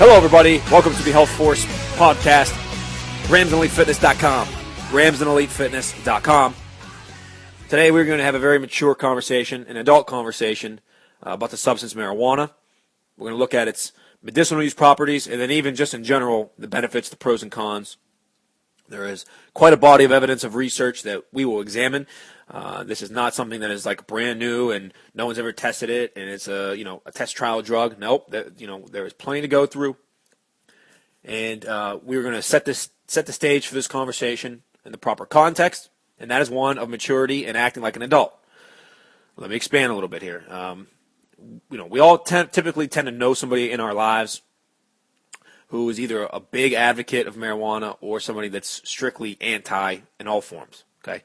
Hello, everybody. Welcome to the HealthForce podcast. RamsandEliteFitness.com. RamsandEliteFitness.com. Today, we're going to have a very mature conversation, an adult conversation about the substance marijuana. We're going to look at its medicinal use properties, and then even just in general, the benefits, the pros and cons. There is quite a body of evidence of research that we will examine. This is not something that is like brand new and no one's ever tested it, and it's a test trial drug. Nope, there is plenty to go through, and we're going to set the stage for this conversation in the proper context, and that is one of maturity and acting like an adult. Let me expand a little bit here. We all typically tend to know somebody in our lives who is either a big advocate of marijuana or somebody that's strictly anti in all forms. Okay,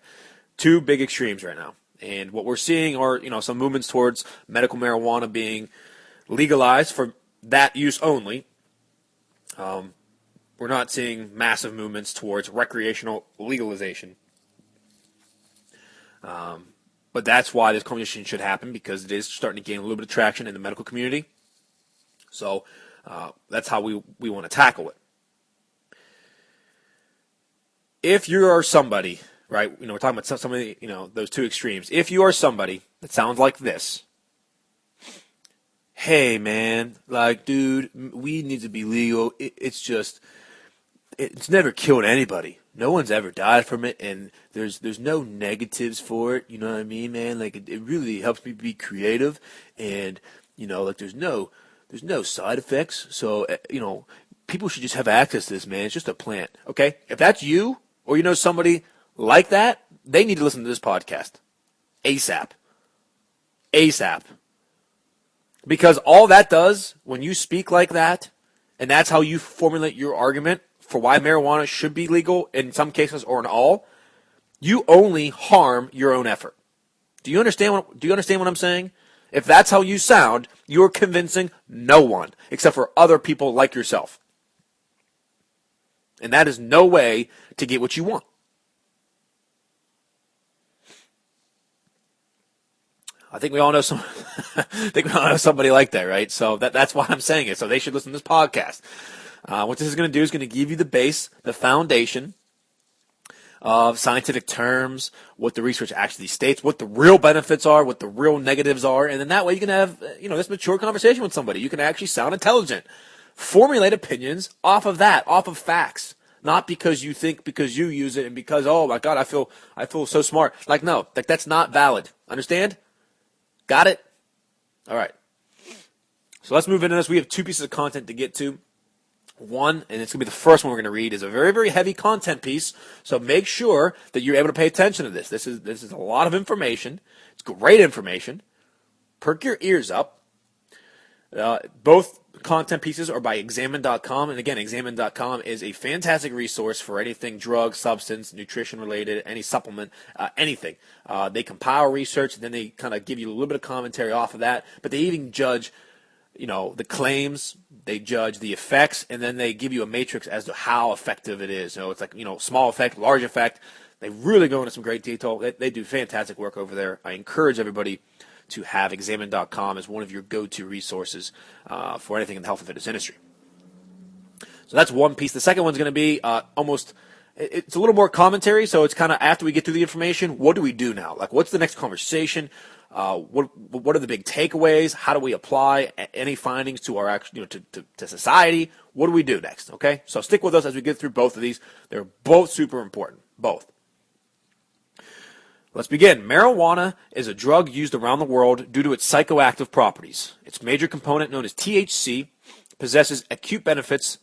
two big extremes right now, and what we're seeing are some movements towards medical marijuana being legalized for that use only. We're not seeing massive movements towards recreational legalization, but that's why this conversation should happen, because it is starting to gain a little bit of traction in the medical community. So that's how we want to tackle it. If you are somebody, right, we're talking about somebody, those two extremes. If you are somebody that sounds like this, hey, man, like, dude, weed needs to be legal. It's never killed anybody. No one's ever died from it, and there's no negatives for it. You know what I mean, man? Like, it really helps me be creative, and, like, there's no side effects. So, people should just have access to this, man. It's just a plant, okay? If that's you, or somebody like that, they need to listen to this podcast. ASAP. Because all that does, when you speak like that, and that's how you formulate your argument for why marijuana should be legal in some cases or in all, you only harm your own effort. Do you understand what I'm saying? If that's how you sound, you're convincing no one except for other people like yourself. And that is no way to get what you want. I think we all know somebody like that, right? So that's why I'm saying it. So they should listen to this podcast. What this is going to do is going to give you the base, the foundation of scientific terms, what the research actually states, what the real benefits are, what the real negatives are, and then that way you can have this mature conversation with somebody. You can actually sound intelligent, formulate opinions off of that, off of facts, not because you think, because you use it, and because, oh my God, I feel so smart. Like, no, that's not valid. Understand? Got it? All right. So let's move into this. We have two pieces of content to get to. One, and it's going to be the first one we're going to read, is a very, very heavy content piece. So make sure that you're able to pay attention to this. This is a lot of information. It's great information. Perk your ears up. Both content pieces are by examine.com. And again, examine.com is a fantastic resource for anything drug, substance, nutrition related, any supplement, anything. They compile research, and then they kind of give you a little bit of commentary off of that. But they even judge the claims, they judge the effects, and then they give you a matrix as to how effective it is. It's like, small effect, large effect. They really go into some great detail. They do fantastic work over there. I encourage everybody to have examine.com as one of your go-to resources for anything in the health and fitness industry. So that's one piece. The second one's going to be it's a little more commentary, so it's kind of after we get through the information, what do we do now? Like, what's the next conversation? What are the big takeaways? How do we apply any findings to our to society? What do we do next? Okay, so stick with us as we get through both of these. They're both super important, both. Let's begin. Marijuana is a drug used around the world due to its psychoactive properties. Its major component, known as THC, possesses acute benefits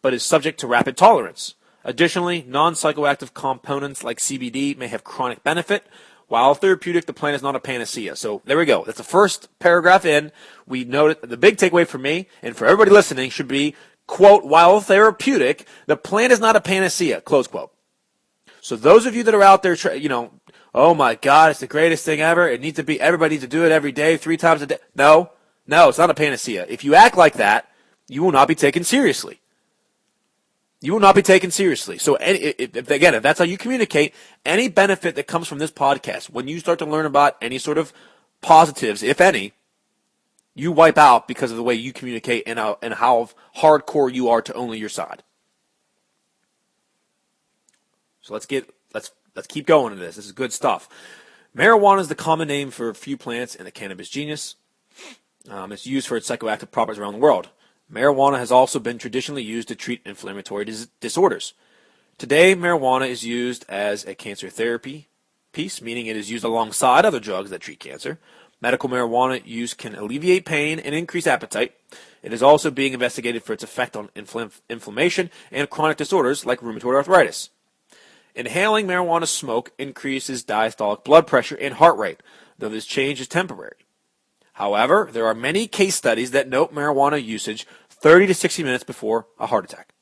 but is subject to rapid tolerance. Additionally, non-psychoactive components like CBD may have chronic benefit. While therapeutic, the plant is not a panacea. So there we go. That's the first paragraph in. We noted the big takeaway for me and for everybody listening should be, quote, while therapeutic, the plant is not a panacea, close quote. So those of you that are out there, oh my God, it's the greatest thing ever. Everybody needs to do it every day, 3 times a day. No, it's not a panacea. If you act like that, you will not be taken seriously. You will not be taken seriously. So, if that's how you communicate, any benefit that comes from this podcast, when you start to learn about any sort of positives, if any, You wipe out because of the way you communicate and how hardcore you are to only your side. So let's keep going to this. This is good stuff. Marijuana is the common name for a few plants in the cannabis genus. It's used for its psychoactive properties around the world. Marijuana has also been traditionally used to treat inflammatory disorders. Today, marijuana is used as a cancer therapy piece, meaning it is used alongside other drugs that treat cancer. Medical marijuana use can alleviate pain and increase appetite. It is also being investigated for its effect on inflammation and chronic disorders like rheumatoid arthritis. Inhaling marijuana smoke increases diastolic blood pressure and heart rate, though this change is temporary. However, there are many case studies that note marijuana usage 30 to 60 minutes before a heart attack.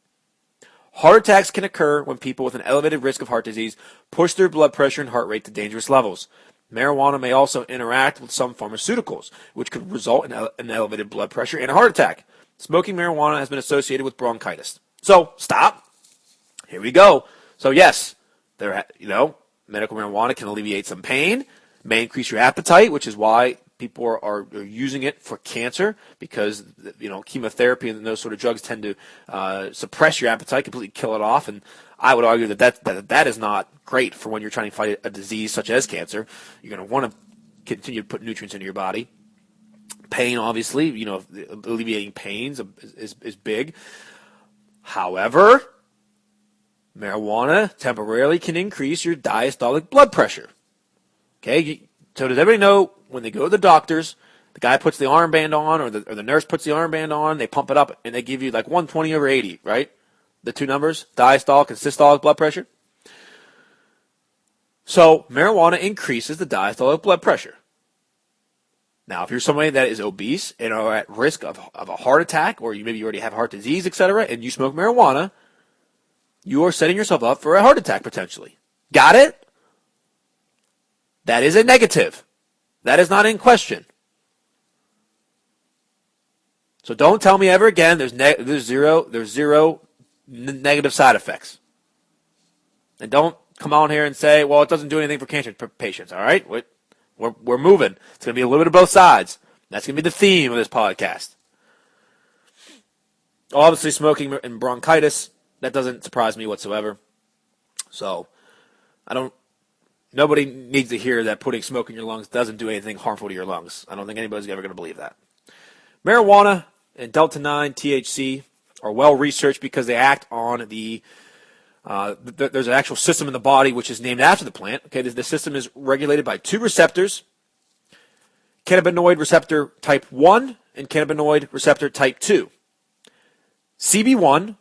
Heart attacks can occur when people with an elevated risk of heart disease push their blood pressure and heart rate to dangerous levels. Marijuana may also interact with some pharmaceuticals, which could result in an elevated blood pressure and a heart attack. Smoking marijuana has been associated with bronchitis. So, stop. Here we go. So, yes, medical marijuana can alleviate some pain, may increase your appetite, which is why people are using it for cancer, because chemotherapy and those sort of drugs tend to suppress your appetite, completely kill it off. And I would argue that is not great for when you're trying to fight a disease such as cancer. You're going to want to continue to put nutrients into your body. Pain, obviously, alleviating pains is big. However, marijuana temporarily can increase your diastolic blood pressure. Okay, so does everybody know when they go to the doctors, the guy puts the armband on, or the nurse puts the armband on, they pump it up, and they give you like 120/80, right? The two numbers, diastolic and systolic blood pressure. So marijuana increases the diastolic blood pressure. Now, if you're somebody that is obese and are at risk of a heart attack, or you already have heart disease, etc., and you smoke marijuana, you are setting yourself up for a heart attack potentially. Got it? That is a negative. That is not in question. So don't tell me ever again there's zero negative side effects. And don't come on here and say, well, it doesn't do anything for cancer patients. All right, we're moving. It's going to be a little bit of both sides. That's going to be the theme of this podcast. Obviously, smoking and bronchitis, that doesn't surprise me whatsoever. So nobody needs to hear that putting smoke in your lungs doesn't do anything harmful to your lungs. I don't think anybody's ever going to believe that. Marijuana and Delta-9 THC are well researched because they act on there's an actual system in the body which is named after the plant. Okay, the system is regulated by two receptors, cannabinoid receptor type 1 and cannabinoid receptor type 2. CB1,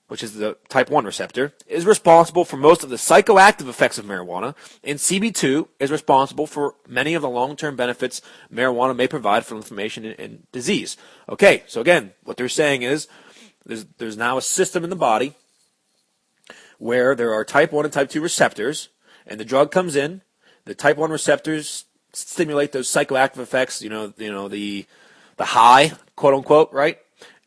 which is the type 1 receptor, is responsible for most of the psychoactive effects of marijuana, and CB2 is responsible for many of the long-term benefits marijuana may provide for inflammation and disease. Okay, so again, what they're saying is there's now a system in the body where there are type 1 and type 2 receptors, and the drug comes in. The type 1 receptors stimulate those psychoactive effects, the high, quote unquote, right?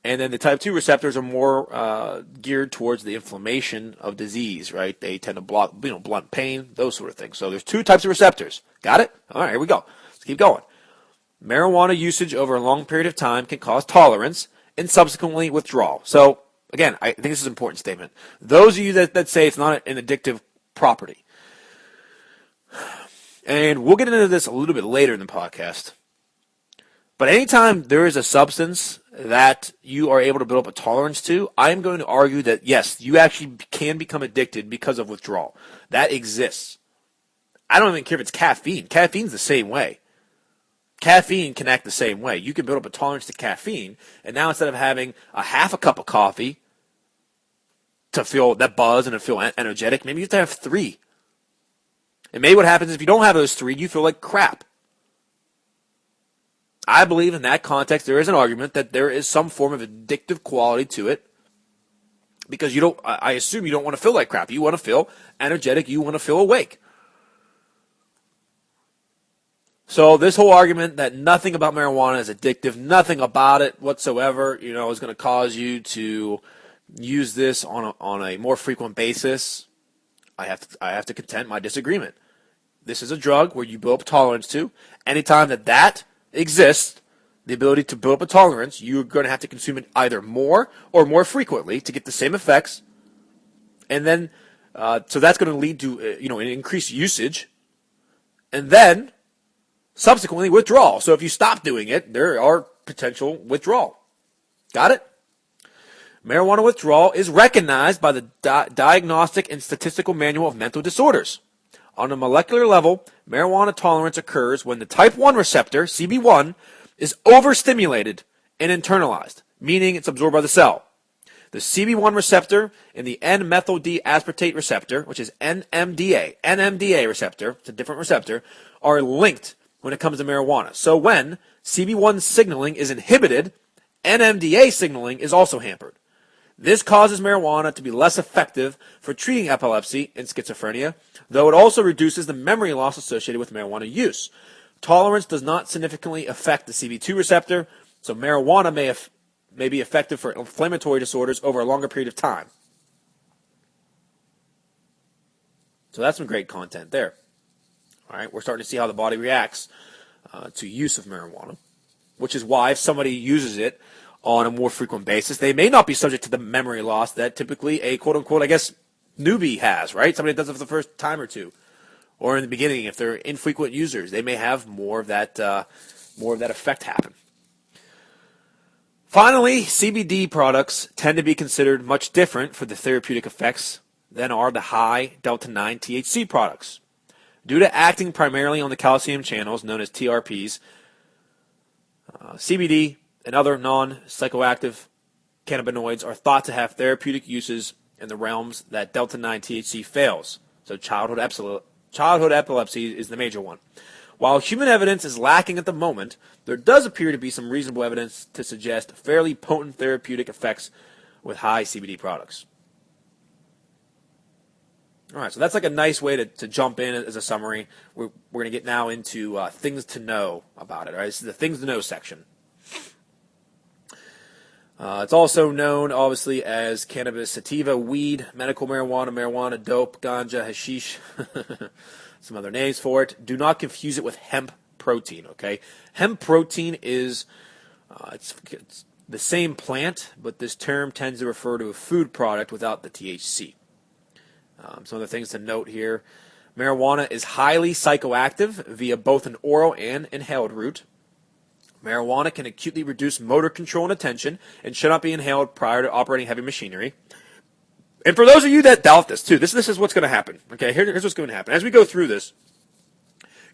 And then the type 2 receptors are more geared towards the inflammation of disease, right? They tend to block, blunt pain, those sort of things. So there's two types of receptors. Got it? All right, here we go. Let's keep going. Marijuana usage over a long period of time can cause tolerance and subsequently withdrawal. So again, I think this is an important statement. Those of you that say it's not an addictive property, and we'll get into this a little bit later in the podcast, but anytime there is a substance that you are able to build up a tolerance to, I am going to argue that, yes, you actually can become addicted because of withdrawal. That exists. I don't even care if it's caffeine. Caffeine's the same way. Caffeine can act the same way. You can build up a tolerance to caffeine, and now instead of having a half a cup of coffee to feel that buzz and to feel energetic, maybe you have to have 3. And maybe what happens is if you don't have those 3, you feel like crap. I believe in that context there is an argument that there is some form of addictive quality to it, because I assume you don't want to feel like crap. You want to feel energetic. You want to feel awake. So this whole argument that nothing about marijuana is addictive, nothing about it whatsoever, is going to cause you to use this on a more frequent basis, I have to contend my disagreement. This is a drug where you build up tolerance to. Anytime that exists, the ability to build up a tolerance, you're going to have to consume it either more or more frequently to get the same effects. And then, so that's going to lead to, an increased usage. And then, subsequently, withdrawal. So if you stop doing it, there are potential withdrawal. Got it? Marijuana withdrawal is recognized by the Diagnostic and Statistical Manual of Mental Disorders. On a molecular level, marijuana tolerance occurs when the type 1 receptor, CB1, is overstimulated and internalized, meaning it's absorbed by the cell. The CB1 receptor and the N-methyl D-aspartate receptor, which is NMDA receptor, it's a different receptor, are linked when it comes to marijuana. So when CB1 signaling is inhibited, NMDA signaling is also hampered. This causes marijuana to be less effective for treating epilepsy and schizophrenia, though it also reduces the memory loss associated with marijuana use. Tolerance does not significantly affect the CB2 receptor, so marijuana may be effective for inflammatory disorders over a longer period of time. So that's some great content there. All right, we're starting to see how the body reacts to use of marijuana, which is why if somebody uses it on a more frequent basis, they may not be subject to the memory loss that typically a quote-unquote, I guess, newbie has, right? Somebody that does it for the first time or two. Or in the beginning, if they're infrequent users, they may have more of that effect happen. Finally, CBD products tend to be considered much different for the therapeutic effects than are the high delta-9 THC products. Due to acting primarily on the calcium channels known as TRPs, CBD and other non-psychoactive cannabinoids are thought to have therapeutic uses in the realms that delta-9 THC fails. So childhood epilepsy is the major one. While human evidence is lacking at the moment, there does appear to be some reasonable evidence to suggest fairly potent therapeutic effects with high CBD products. All right, so that's like a nice way to jump in as a summary. We're going to get now into things to know about it. All right, this is the things to know section. It's also known, obviously, as cannabis sativa, weed, medical marijuana, marijuana, dope, ganja, hashish, some other names for it. Do not confuse it with hemp protein, okay? Hemp protein is it's the same plant, but this term tends to refer to a food product without the THC. Some other things to note here. Marijuana is highly psychoactive via both an oral and inhaled route. Marijuana can acutely reduce motor control and attention and should not be inhaled prior to operating heavy machinery. And for those of you that doubt this, too, this is what's going to happen. Okay, here's what's going to happen. As we go through this,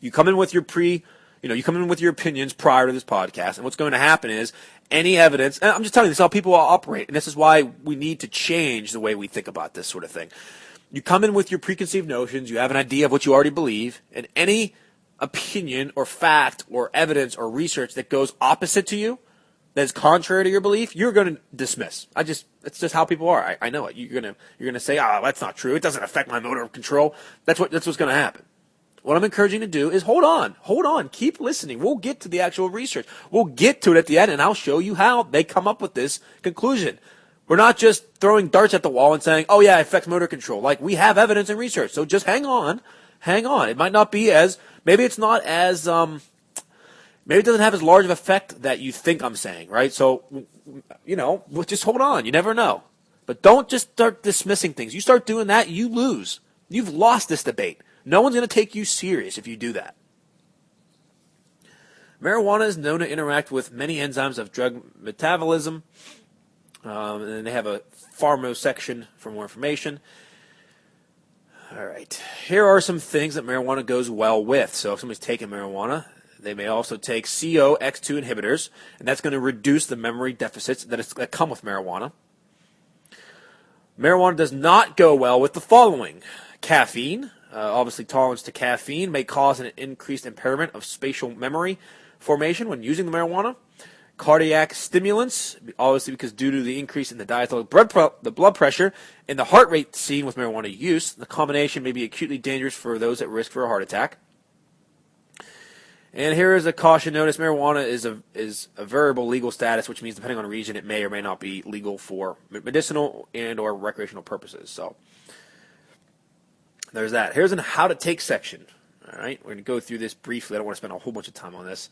you come in with your opinions prior to this podcast, and what's going to happen is any evidence, and I'm just telling you this is how people operate, and this is why we need to change the way we think about this sort of thing. You come in with your preconceived notions, you have an idea of what you already believe, and any opinion or fact or evidence or research that goes opposite to you, that is contrary to your belief, you're going to dismiss. It's just how people are. I know it. You're going to say, that's not true. It doesn't affect my motor control. That's what's going to happen. What I'm encouraging you to do is hold on, keep listening. We'll get to the actual research. We'll get to it at the end, and I'll show you how they come up with this conclusion. We're not just throwing darts at the wall and saying, oh yeah, it affects motor control. Like, we have evidence and research, so just hang on. It might not be maybe it's not as, maybe it doesn't have as large of effect that you think I'm saying, right? So, just hold on. You never know. But don't just start dismissing things. You start doing that, you lose. You've lost this debate. No one's going to take you serious if you do that. Marijuana is known to interact with many enzymes of drug metabolism. And they have a pharma section for more information. All right. Here are some things that marijuana goes well with. So if somebody's taking marijuana, they may also take COX2 inhibitors, and that's going to reduce the memory deficits that come with marijuana. Marijuana does not go well with the following. Caffeine. Obviously, tolerance to caffeine may cause an increased impairment of spatial memory formation when using the marijuana. Cardiac stimulants, obviously because due to the increase in the diastolic blood pressure and the heart rate seen with marijuana use, the combination may be acutely dangerous for those at risk for a heart attack. And here is a caution notice. Marijuana is a variable legal status, which means depending on region, it may or may not be legal for medicinal and or recreational purposes. So there's that. Here's a how to take section. All right, we're going to go through this briefly. I don't want to spend a whole bunch of time on this.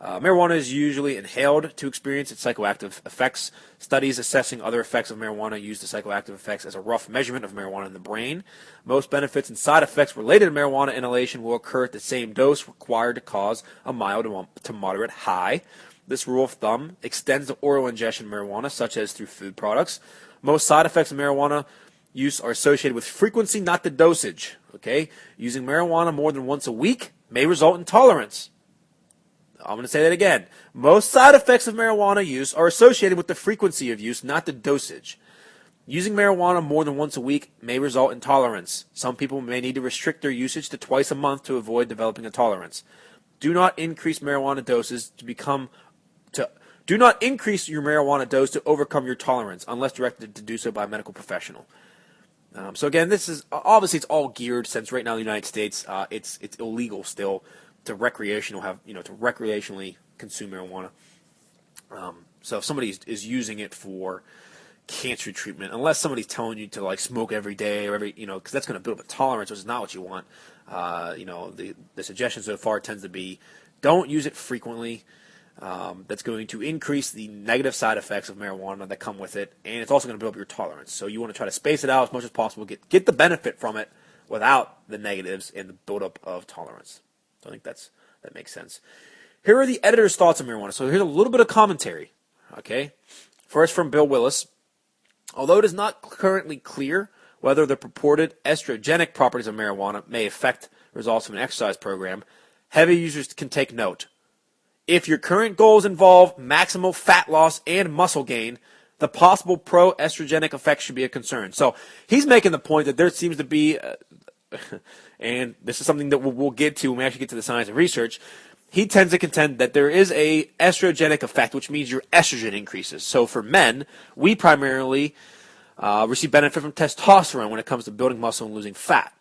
Marijuana is usually inhaled to experience its psychoactive effects. Studies assessing other effects of marijuana use the psychoactive effects as a rough measurement of marijuana in the brain. Most benefits and side effects related to marijuana inhalation will occur at the same dose required to cause a mild to moderate high. This rule of thumb extends to oral ingestion of marijuana, such as through food products. Most side effects of marijuana use are associated with frequency, not the dosage. Okay, using marijuana more than once a week may result in tolerance. I'm going to say that again. Most side effects of marijuana use are associated with the frequency of use, not the dosage. Using marijuana more than once a week may result in tolerance. Some people may need to restrict their usage to twice a month to avoid developing a tolerance. Do not increase marijuana doses do not increase your marijuana dose to overcome your tolerance unless directed to do so by a medical professional. So again, this is obviously it's all geared, since right now in the United States it's illegal still to recreationally consume marijuana. So if somebody is using it for cancer treatment, unless somebody's telling you to like smoke every day or because that's going to build up a tolerance, which is not what you want. The suggestion so far tends to be don't use it frequently. That's going to increase the negative side effects of marijuana that come with it, and it's also going to build up your tolerance. So you want to try to space it out as much as possible, get the benefit from it without the negatives and the buildup of tolerance. So I think that makes sense. Here are the editor's thoughts on marijuana. So here's a little bit of commentary. Okay, first from Bill Willis. Although it is not currently clear whether the purported estrogenic properties of marijuana may affect results of an exercise program, heavy users can take note. If your current goals involve maximal fat loss and muscle gain, the possible pro-estrogenic effects should be a concern. So he's making the point that there seems to be, and this is something that we'll get to when we actually get to the science and research, he tends to contend that there is a estrogenic effect, which means your estrogen increases. So for men, we primarily receive benefit from testosterone when it comes to building muscle and losing fat.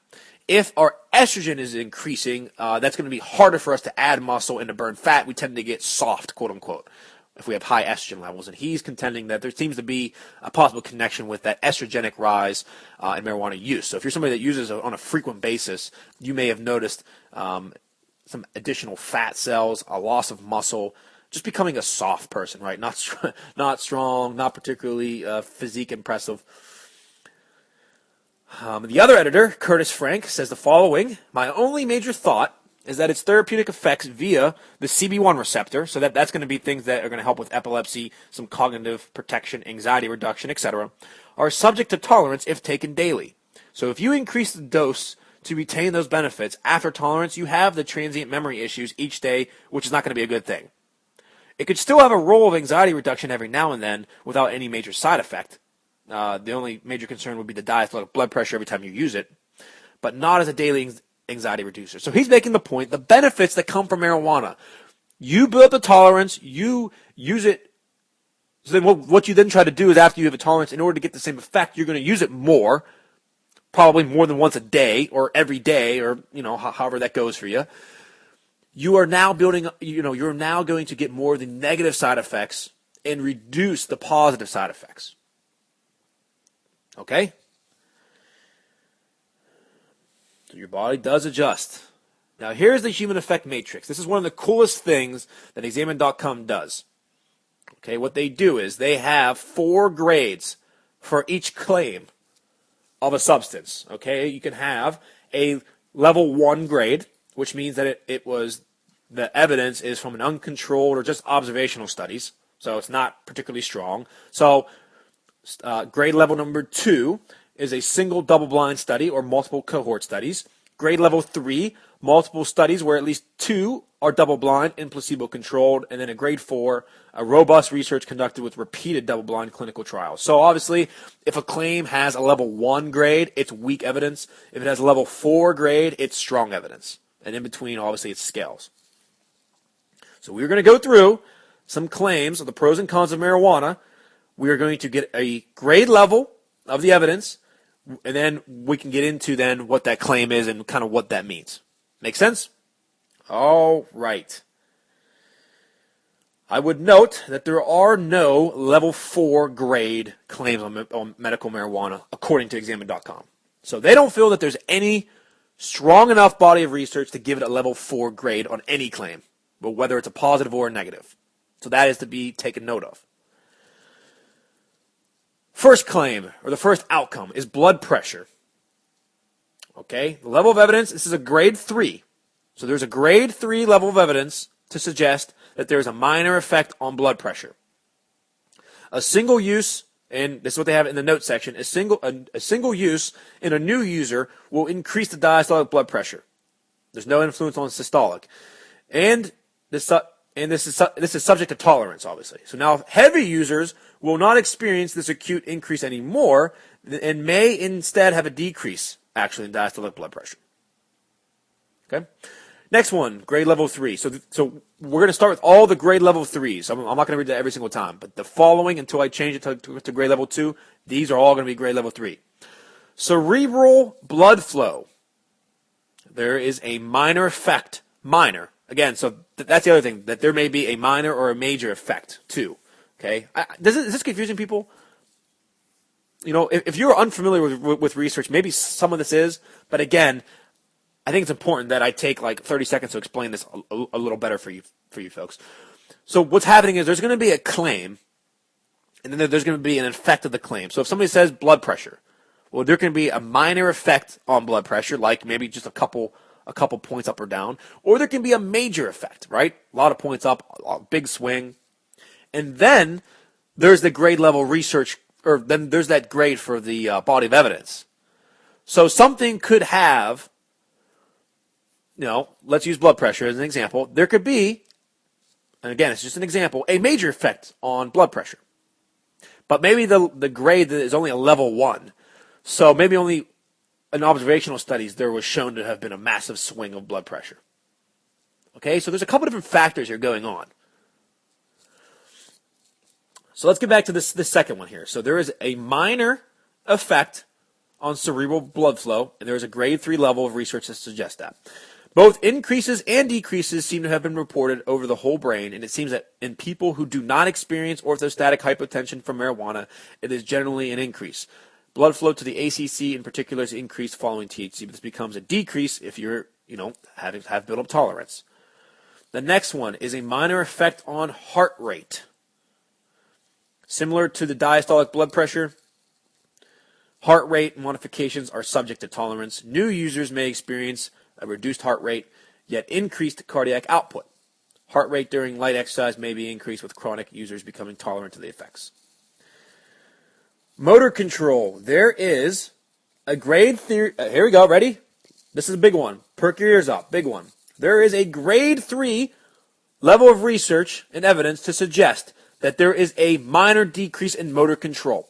If our estrogen is increasing, that's going to be harder for us to add muscle and to burn fat. We tend to get soft, quote unquote, if we have high estrogen levels. And he's contending that there seems to be a possible connection with that estrogenic rise in marijuana use. So if you're somebody that uses it on a frequent basis, you may have noticed some additional fat cells, a loss of muscle, just becoming a soft person, right? Not strong, not particularly physique impressive. The other editor, Curtis Frank, says the following: my only major thought is that its therapeutic effects via the CB1 receptor, so that's going to be things that are going to help with epilepsy, some cognitive protection, anxiety reduction, etc., are subject to tolerance if taken daily. So if you increase the dose to retain those benefits after tolerance, you have the transient memory issues each day, which is not going to be a good thing. It could still have a role of anxiety reduction every now and then without any major side effect. The only major concern would be the diastolic blood pressure every time you use it, but not as a daily anxiety reducer. So he's making the point, the benefits that come from marijuana. You build up the tolerance, you use it, so then what you then try to do is after you have a tolerance, in order to get the same effect, you're going to use it more, probably more than once a day or every day or, however that goes for you. You are now you're now going to get more of the negative side effects and reduce the positive side effects. Okay? So your body does adjust. Now here's the human effect matrix. This is one of the coolest things that Examine.com does. Okay, what they do is they have 4 grades for each claim of a substance. Okay, you can have a level 1 grade, which means that the evidence is from an uncontrolled or just observational studies, so it's not particularly strong. So grade level number 2 is a single double-blind study or multiple cohort studies. Grade level 3, multiple studies where at least 2 are double-blind and placebo-controlled. And then a grade 4, a robust research conducted with repeated double-blind clinical trials. So obviously, if a claim has a level 1 grade, it's weak evidence. If it has a level 4 grade, it's strong evidence. And in between, obviously, it's scales. So we're going to go through some claims of the pros and cons of marijuana. We are going to get a grade level of the evidence, and then we can get into then what that claim is and kind of what that means. Make sense? All right. I would note that there are no level 4 grade claims on medical marijuana, according to Examine.com. So they don't feel that there's any strong enough body of research to give it a level 4 grade on any claim, but whether it's a positive or a negative. So that is to be taken note of. First claim, or the first outcome, is blood pressure. Okay, the level of evidence, this is a grade 3. So there's a grade 3 level of evidence to suggest that there's a minor effect on blood pressure. A single use, and this is what they have in the notes section, a single use in a new user will increase the diastolic blood pressure. There's no influence on systolic. And this is subject to tolerance, obviously. So now heavy users will not experience this acute increase anymore and may instead have a decrease, actually, in diastolic blood pressure. Okay? Next one, grade level 3. So we're going to start with all the grade level 3s. I'm not going to read that every single time. But the following, until I change it to grade level 2, these are all going to be grade level 3. Cerebral blood flow. There is a minor effect. Minor. Again, so that's the other thing, that there may be a minor or a major effect, too. Okay? Is this confusing people? You know, if you're unfamiliar with research, maybe some of this is, but again, I think it's important that I take like 30 seconds to explain this a little better for you folks. So what's happening is there's going to be a claim, and then there's going to be an effect of the claim. So if somebody says blood pressure, well, there can be a minor effect on blood pressure, like maybe just a couple points up or down, or there can be a major effect, right? A lot of points up, a big swing. And then there's the grade level research, or then there's that grade for the body of evidence. So something could have, let's use blood pressure as an example. There could be, and again, it's just an example, a major effect on blood pressure. But maybe the grade is only a level 1. So maybe only in observational studies there was shown to have been a massive swing of blood pressure. Okay, so there's a couple different factors here going on. So let's get back to this second one here. So there is a minor effect on cerebral blood flow, and there is a grade 3 level of research that suggests that. Both increases and decreases seem to have been reported over the whole brain, and it seems that in people who do not experience orthostatic hypotension from marijuana, it is generally an increase. Blood flow to the ACC in particular is increased following THC, but this becomes a decrease if you're, have built-up tolerance. The next one is a minor effect on heart rate. Similar to the diastolic blood pressure, heart rate modifications are subject to tolerance. New users may experience a reduced heart rate, yet increased cardiac output. Heart rate during light exercise may be increased with chronic users becoming tolerant to the effects. Motor control. There is a grade theory. Here we go. Ready? This is a big one. Perk your ears up. Big one. There is a grade 3 level of research and evidence to suggest that there is a minor decrease in motor control.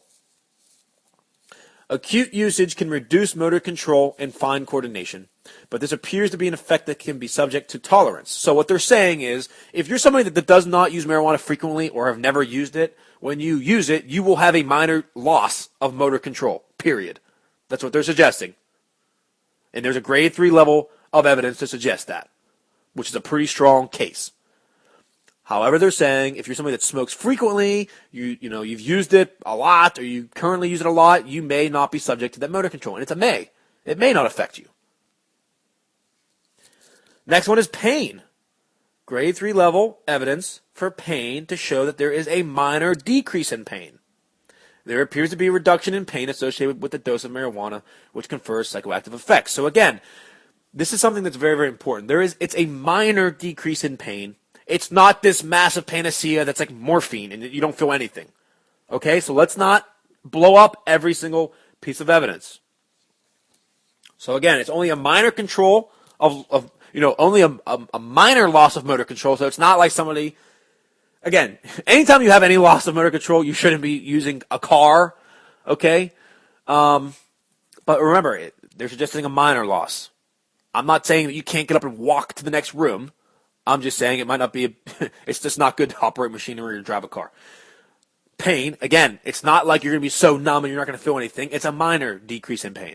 Acute usage can reduce motor control and fine coordination, but this appears to be an effect that can be subject to tolerance. So what they're saying is, if you're somebody that does not use marijuana frequently or have never used it, when you use it, you will have a minor loss of motor control, period. That's what they're suggesting. And there's a grade 3 level of evidence to suggest that, which is a pretty strong case. However, they're saying if you're somebody that smokes frequently, you've used it a lot, or you currently use it a lot, you may not be subject to that motor control. And it's a may. It may not affect you. Next one is pain. Grade 3 level evidence for pain to show that there is a minor decrease in pain. There appears to be a reduction in pain associated with the dose of marijuana, which confers psychoactive effects. So again, this is something that's very, very important. It's a minor decrease in pain. It's not this massive panacea that's like morphine and you don't feel anything. Okay, so let's not blow up every single piece of evidence. So again, it's only a minor control of only a minor loss of motor control. So it's not like somebody, again, anytime you have any loss of motor control, you shouldn't be using a car. Okay, but remember, they're suggesting a minor loss. I'm not saying that you can't get up and walk to the next room. I'm just saying it might not be, it's just not good to operate machinery or drive a car. Pain, again, it's not like you're going to be so numb and you're not going to feel anything. It's a minor decrease in pain.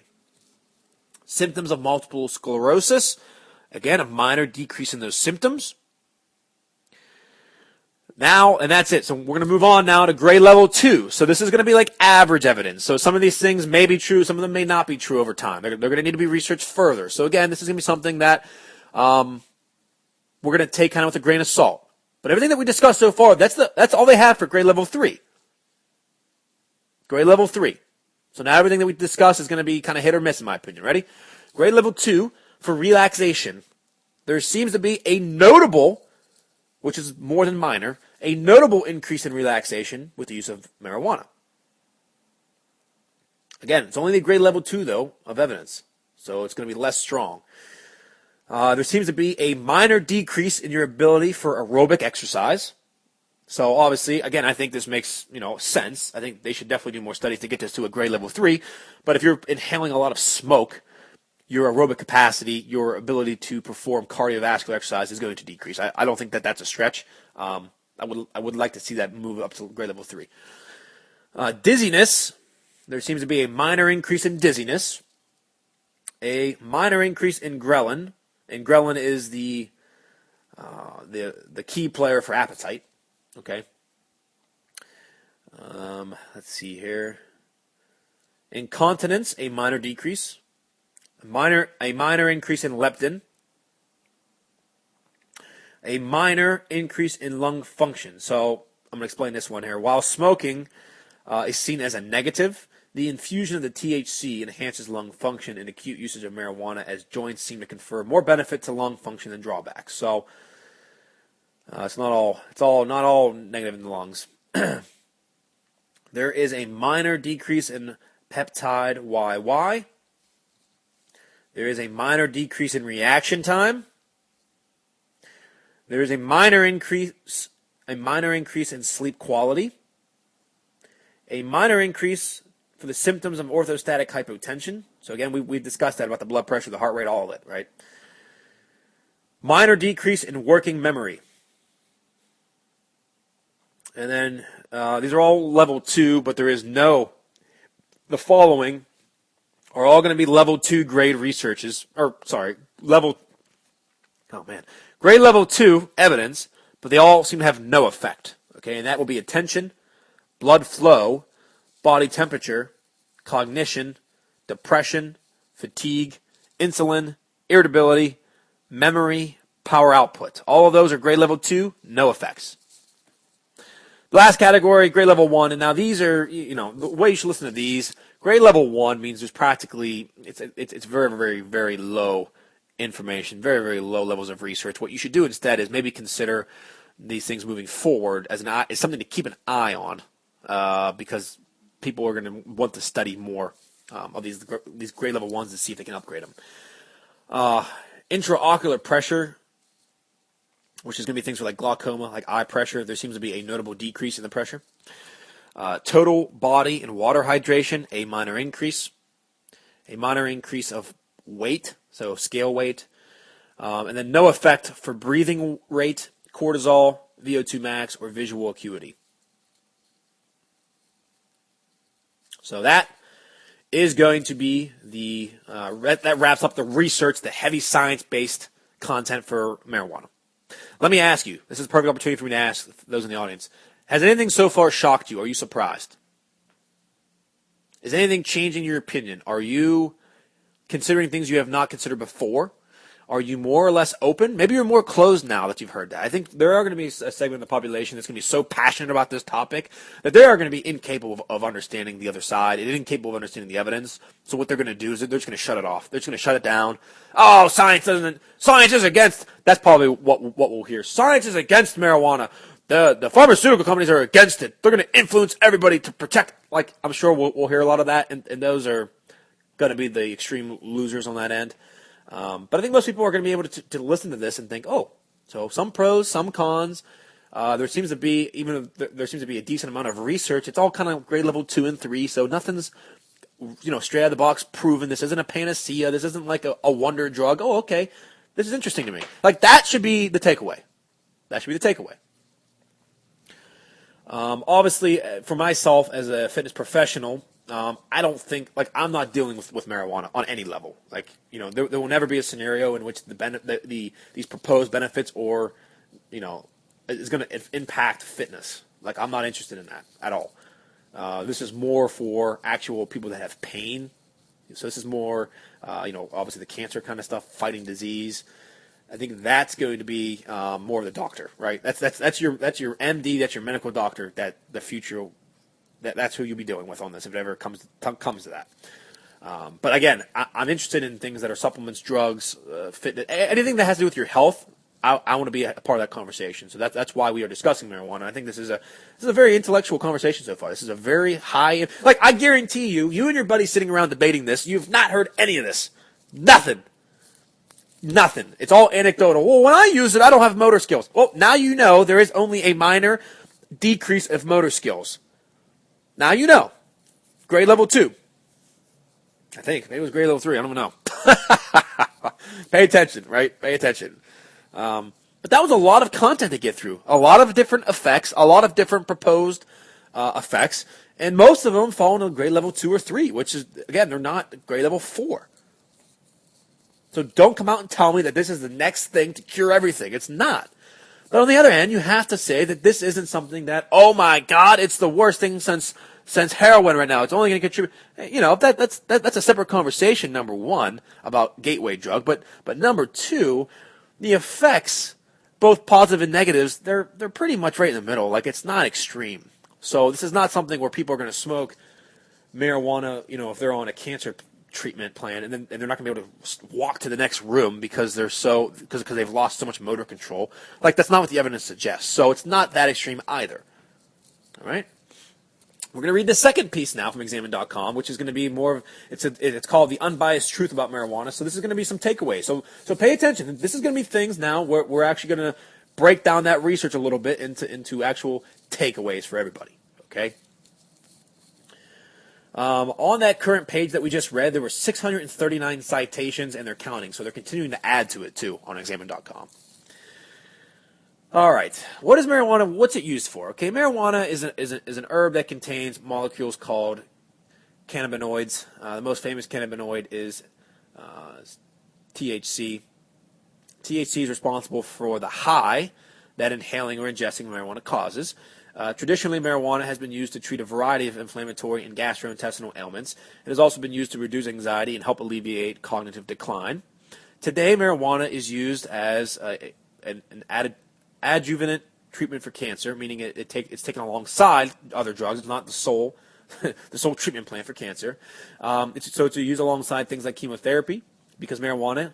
Symptoms of multiple sclerosis, again, a minor decrease in those symptoms. Now, and that's it. So we're going to move on now to grade level 2. So this is going to be like average evidence. So some of these things may be true, some of them may not be true over time. They're going to need to be researched further. So again, this is going to be something that we're going to take kind of with a grain of salt. But everything that we discussed so far, that's all they have for grade level 3. Grade level 3. So now everything that we discussed is going to be kind of hit or miss in my opinion. Ready? Grade level 2 for relaxation. There seems to be a notable, which is more than minor, a notable increase in relaxation with the use of marijuana. Again, it's only the grade level 2, though, of evidence. So it's going to be less strong. There seems to be a minor decrease in your ability for aerobic exercise. So obviously, again, I think this makes sense. I think they should definitely do more studies to get this to a grade level 3. But if you're inhaling a lot of smoke, your aerobic capacity, your ability to perform cardiovascular exercise is going to decrease. I don't think that that's a stretch. I would like to see that move up to grade level 3. Dizziness. There seems to be a minor increase in dizziness. A minor increase in ghrelin. And ghrelin is the key player for appetite. Okay. Let's see here. Incontinence, a minor decrease. A minor increase in leptin. A minor increase in lung function. So I'm going to explain this one here. While smoking is seen as a negative, the infusion of the THC enhances lung function in acute usage of marijuana, as joints seem to confer more benefit to lung function than drawbacks. So it's not all negative in the lungs. There is a minor decrease in peptide YY. There is a minor decrease in reaction time. There is a minor increase in sleep quality. A minor increase for the symptoms of orthostatic hypotension. So again, we've discussed that about the blood pressure, the heart rate, all of it, right? Minor decrease in working memory. And then these are all level 2, but there is the following are all going to be level 2 grade researches, grade level 2 evidence, but they all seem to have no effect. Okay, and that will be attention, blood flow, body temperature, cognition, depression, fatigue, insulin, irritability, memory, power output. All of those are grade level 2, no effects. The last category, grade level 1, and now these are, the way you should listen to these. Grade level 1 means there's practically, it's very, very, very low information, very, very low levels of research. What you should do instead is maybe consider these things moving forward as something to keep an eye on, because people are going to want to study more of these grade level 1s to see if they can upgrade them. Intraocular pressure, which is going to be things for like glaucoma, like eye pressure. There seems to be a notable decrease in the pressure. Total body and water hydration, a minor increase. A minor increase of weight, so scale weight. And then no effect for breathing rate, cortisol, VO2 max, or visual acuity. So that is going to be that wraps up the research, the heavy science-based content for marijuana. Let me ask you, this is a perfect opportunity for me to ask those in the audience, has anything so far shocked you? Are you surprised? Is anything changing your opinion? Are you considering things you have not considered before? Are you more or less open? Maybe you're more closed now that you've heard that. I think there are going to be a segment of the population that's going to be so passionate about this topic that they are going to be incapable of understanding the other side and incapable of understanding the evidence. So what they're going to do is they're just going to shut it off. They're just going to shut it down. Oh, science is against. That's probably what we'll hear. Science is against marijuana. The pharmaceutical companies are against it. They're going to influence everybody to protect. Like, I'm sure we'll hear a lot of that, and those are going to be the extreme losers on that end. But I think most people are going to be able to listen to this and think, oh, so some pros, some cons. There seems to be a decent amount of research. It's all kind of grade level 2 and 3, so nothing's straight out of the box proven. This isn't a panacea. This isn't like a wonder drug. Oh, okay, this is interesting to me. Like, that should be the takeaway. That should be the takeaway. Obviously, for myself as a fitness professional, I don't think, I'm not dealing with marijuana on any level. There will never be a scenario in which these proposed benefits or, is going to impact fitness. Like, I'm not interested in that at all. This is more for actual people that have pain. So this is more, obviously the cancer kind of stuff, fighting disease. I think that's going to be more of the doctor, right? That's your MD, that's your medical doctor. That the future, that's who you'll be dealing with on this if it ever comes to that. But again, I'm interested in things that are supplements, drugs, fitness, anything that has to do with your health. I want to be a part of that conversation. So that's why we are discussing marijuana. I think this is a very intellectual conversation so far. This is a very high, like, I guarantee you and your buddy sitting around debating this, you've not heard any of this. Nothing. It's all anecdotal. Well, when I use it, I don't have motor skills. Well, now you know there is only a minor decrease of motor skills. Now you know. Grade level 2. I think. Maybe it was grade level 3. I don't know. Pay attention, right? Pay attention. But that was a lot of content to get through. A lot of different effects, a lot of different proposed effects, and most of them fall into grade level 2 or 3, which is, again, they're not grade level 4. So don't come out and tell me that this is the next thing to cure everything. It's not. But on the other hand, you have to say that this isn't something that, oh my God, it's the worst thing since heroin right now. It's only going to contribute. That's a separate conversation, number one, about gateway drug. But number two, the effects, both positive and negatives, they're pretty much right in the middle. Like, it's not extreme. So this is not something where people are going to smoke marijuana, if they're on a cancer treatment plan, and they're not going to be able to walk to the next room because they've lost so much motor control. Like, that's not what the evidence suggests. So it's not that extreme either. All right. We're going to read the second piece now from Examine.com, which is going to be more. It's called The Unbiased Truth About Marijuana. So this is going to be some takeaways. So pay attention. This is going to be things now where we're actually going to break down that research a little bit into actual takeaways for everybody. Okay. On that current page that we just read, there were 639 citations, and they're counting. So they're continuing to add to it too on Examine.com. All right. What is marijuana? What's it used for? Okay, marijuana is an herb that contains molecules called cannabinoids. The most famous cannabinoid is THC. THC is responsible for the high that inhaling or ingesting marijuana causes. Traditionally, marijuana has been used to treat a variety of inflammatory and gastrointestinal ailments. It has also been used to reduce anxiety and help alleviate cognitive decline. Today, marijuana is used as an adjuvant treatment for cancer, meaning it's taken alongside other drugs. It's not the sole treatment plan for cancer. It's used alongside things like chemotherapy, because marijuana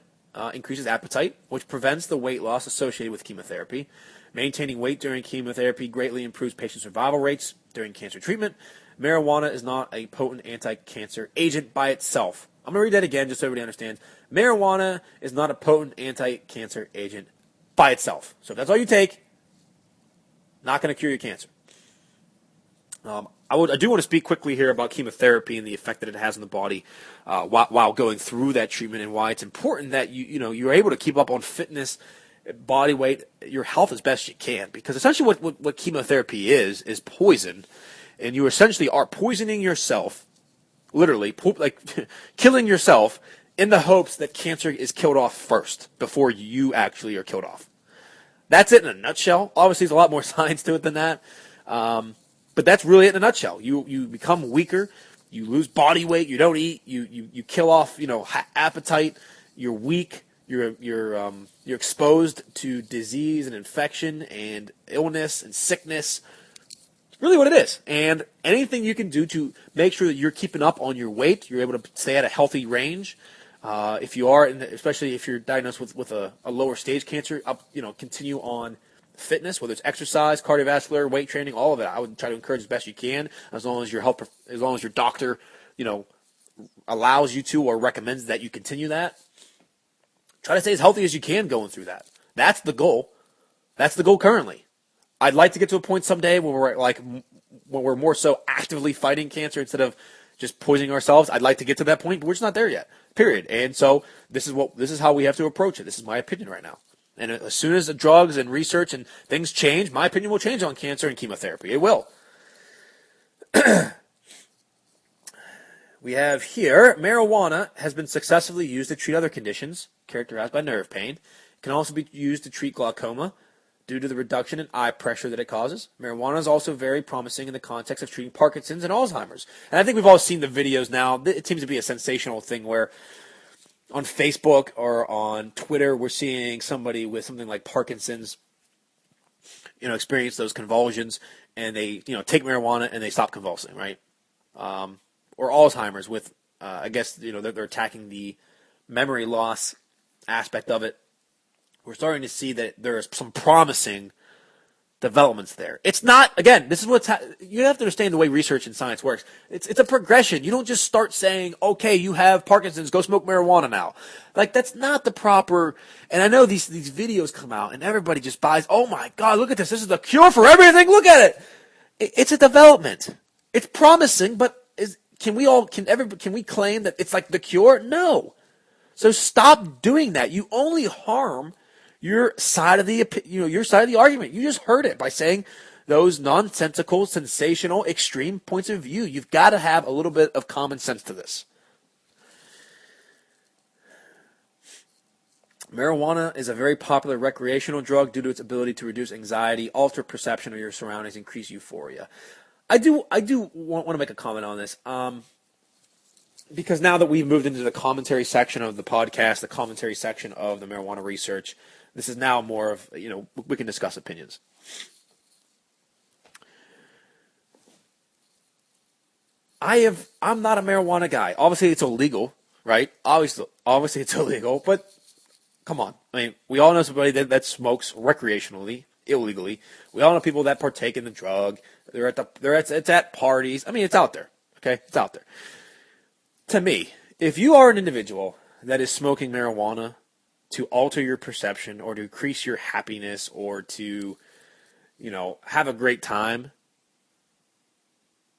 increases appetite, which prevents the weight loss associated with chemotherapy. Maintaining weight during chemotherapy greatly improves patient survival rates during cancer treatment. Marijuana is not a potent anti-cancer agent by itself. I'm going to read that again just so everybody understands. Marijuana is not a potent anti-cancer agent by itself. So if that's all you take, not going to cure your cancer. I do want to speak quickly here about chemotherapy and the effect that it has on the body while going through that treatment, and why it's important that you're able to keep up on fitness, body weight, your health as best you can. Because essentially what chemotherapy is poison, and you essentially are poisoning yourself, literally, like killing yourself in the hopes that cancer is killed off first before you actually are killed off. That's it in a nutshell. Obviously, there's a lot more science to it than that. But that's really it in a nutshell. You become weaker, you lose body weight, you don't eat, you kill off, appetite, you're weak, you're exposed to disease and infection and illness and sickness. It's really what it is. And anything you can do to make sure that you're keeping up on your weight, you're able to stay at a healthy range. If you are, especially if you're diagnosed with a lower stage cancer, continue on fitness, whether it's exercise, cardiovascular, weight training, all of it. I would try to encourage as best you can, as long as your doctor, allows you to or recommends that you continue that. Try to stay as healthy as you can going through that. That's the goal. That's the goal currently. I'd like to get to a point someday when we're more so actively fighting cancer instead of just poisoning ourselves. I'd like to get to that point, but we're just not there yet. Period. And so this is how we have to approach it. This is my opinion right now. And as soon as the drugs and research and things change, my opinion will change on cancer and chemotherapy. It will. We have here, marijuana has been successfully used to treat other conditions characterized by nerve pain. It can also be used to treat glaucoma, due to the reduction in eye pressure that it causes. Marijuana is also very promising in the context of treating Parkinson's and Alzheimer's. And I think we've all seen the videos now. It seems to be a sensational thing where on Facebook or on Twitter, we're seeing somebody with something like Parkinson's, experience those convulsions, and they, take marijuana and they stop convulsing, right? Or Alzheimer's with, I guess, they're attacking the memory loss aspect of it. We're starting to see that there's some promising developments there. It's not, again, this is you have to understand the way research and science works. It's a progression. You don't just start saying, okay, you have Parkinson's, go smoke marijuana now. Like, that's not the proper, and I know these videos come out and everybody just buys, oh my God, look at this. This is the cure for everything. Look at it. It's a development. It's promising, but can we claim that it's like the cure? No. So stop doing that. You only harm your side of the argument. You just heard it by saying those nonsensical, sensational, extreme points of view. You've got to have a little bit of common sense to this. Marijuana is a very popular recreational drug due to its ability to reduce anxiety, alter perception of your surroundings, increase euphoria. I do want to make a comment on this. Because now that we've moved into the commentary section of the podcast, the commentary section of the marijuana research, this is now more of, we can discuss opinions. I'm not a marijuana guy. Obviously, it's illegal, right? Obviously, it's illegal, but come on. I mean, we all know somebody that smokes recreationally, illegally. We all know people that partake in the drug. It's at parties. I mean, it's out there. Okay, it's out there. To me, if you are an individual that is smoking marijuana to alter your perception or to increase your happiness or to, have a great time,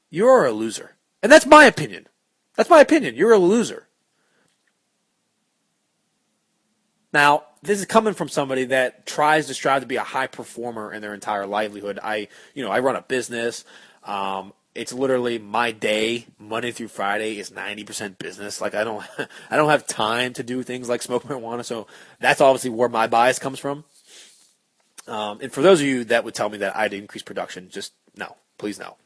you're a loser. And that's my opinion. That's my opinion. You're a loser. Now, this is coming from somebody that tries to strive to be a high performer in their entire livelihood. I run a business. It's literally my day, Monday through Friday, is 90% business. Like I don't have time to do things like smoke marijuana. So that's obviously where my bias comes from. And for those of you that would tell me that I'd increase production, just no, please no.